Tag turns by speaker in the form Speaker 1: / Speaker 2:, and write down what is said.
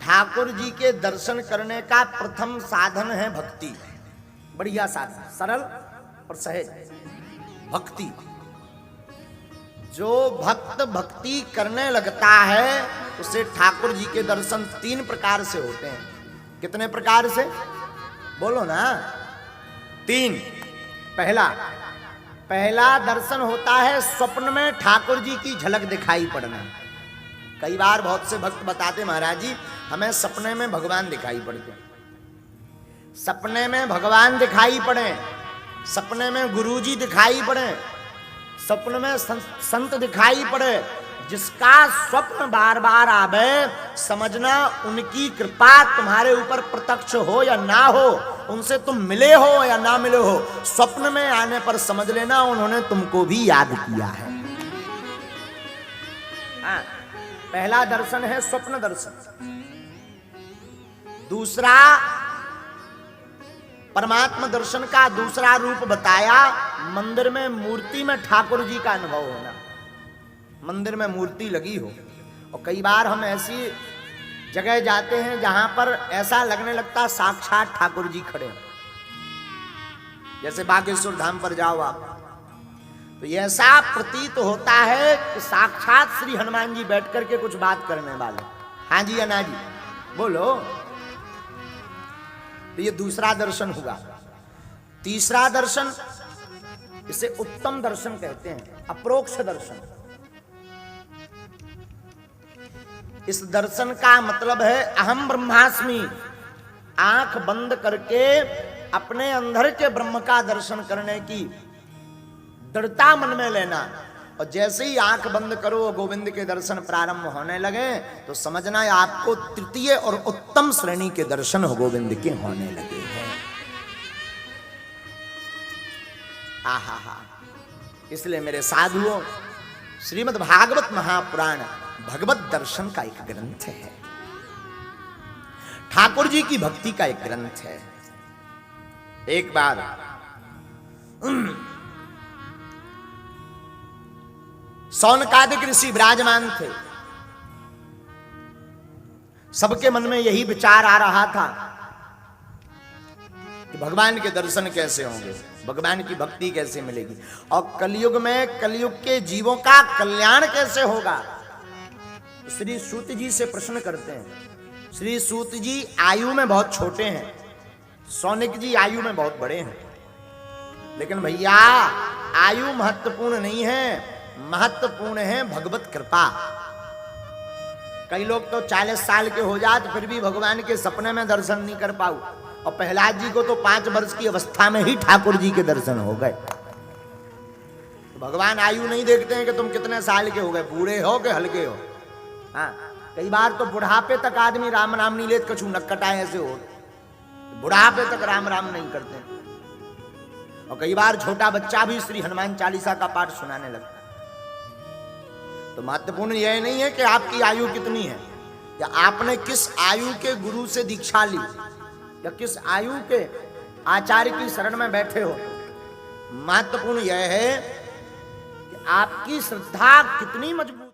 Speaker 1: ठाकुर जी के दर्शन करने का प्रथम साधन है भक्ति। बढ़िया साधन, सरल और सहज भक्ति। जो भक्त भक्ति करने लगता है उसे ठाकुर जी के दर्शन 3 प्रकार से होते हैं। कितने प्रकार से बोलो ना? 3। पहला दर्शन होता है स्वप्न में ठाकुर जी की झलक दिखाई पड़ना। कई बार बहुत से भक्त बताते, महाराज जी हमें सपने में भगवान दिखाई पड़ते, सपने में भगवान दिखाई पड़े, सपने में गुरुजी दिखाई पड़े, सपने में संत दिखाई पड़े। जिसका स्वप्न बार बार आवे, समझना उनकी कृपा तुम्हारे ऊपर प्रत्यक्ष हो या ना हो, उनसे तुम मिले हो या ना मिले हो, स्वप्न में आने पर समझ लेना उन्होंने तुमको भी याद किया है। पहला दर्शन है स्वप्न दर्शन। दूसरा परमात्मा दर्शन का दूसरा रूप बताया, मंदिर में मूर्ति में ठाकुर जी का अनुभव होना। मंदिर में मूर्ति लगी हो, और कई बार हम ऐसी जगह जाते हैं जहां पर ऐसा लगने लगता साक्षात ठाकुर जी खड़े हैं। जैसे बागेश्वर धाम पर जाओ आप, तो ऐसा प्रतीत होता है कि साक्षात श्री हनुमान जी बैठ करके कुछ बात करने वाले। हाँ जी या ना जी बोलो। तो ये दूसरा दर्शन हुआ। तीसरा दर्शन, इसे उत्तम दर्शन कहते हैं, अप्रोक्ष दर्शन। इस दर्शन का मतलब है अहम ब्रह्मास्मि। आंख बंद करके अपने अंदर के ब्रह्म का दर्शन करने की दृढ़ता मन में लेना, और जैसे ही आंख बंद करो गोविंद के दर्शन प्रारंभ होने लगे तो समझना आपको तृतीय और उत्तम श्रेणी के दर्शन गोविंद के होने लगे हैं। आहा, इसलिए मेरे साधुओं, श्रीमद् भागवत महापुराण भगवत दर्शन का एक ग्रंथ है, ठाकुर जी की भक्ति का एक ग्रंथ है। एक बार सौनकादिक ऋषि विराजमान थे। सबके मन में यही विचार आ रहा था कि भगवान के दर्शन कैसे होंगे, भगवान की भक्ति कैसे मिलेगी, और कलयुग में कलयुग के जीवों का कल्याण कैसे होगा। श्री सूत जी से प्रश्न करते हैं। श्री सूत जी आयु में बहुत छोटे हैं, सौनिक जी आयु में बहुत बड़े हैं, लेकिन भैया आयु महत्वपूर्ण नहीं है, महत्वपूर्ण है भगवत कृपा। कई लोग तो 40 साल के हो जाते फिर भी भगवान के सपने में दर्शन नहीं कर पाऊ, और प्रहलाद जी को तो 5 वर्ष की अवस्था में ही ठाकुर जी के दर्शन हो गए। तो भगवान आयु नहीं देखते हैं कि तुम कितने साल के हो गए, बूढ़े हो कि हल्के हो। हाँ, कई बार तो बुढ़ापे तक आदमी राम नाम नहीं लेते, कछु नक्कटा ऐसे हो, बुढ़ापे तक राम राम नहीं करते। और कई बार छोटा बच्चा भी श्री हनुमान चालीसा का पाठ सुनाने लगता। तो महत्वपूर्ण यह नहीं है कि आपकी आयु कितनी है, या आपने किस आयु के गुरु से दीक्षा ली, या किस आयु के आचार्य की शरण में बैठे हो। महत्वपूर्ण यह है कि आपकी श्रद्धा कितनी मजबूत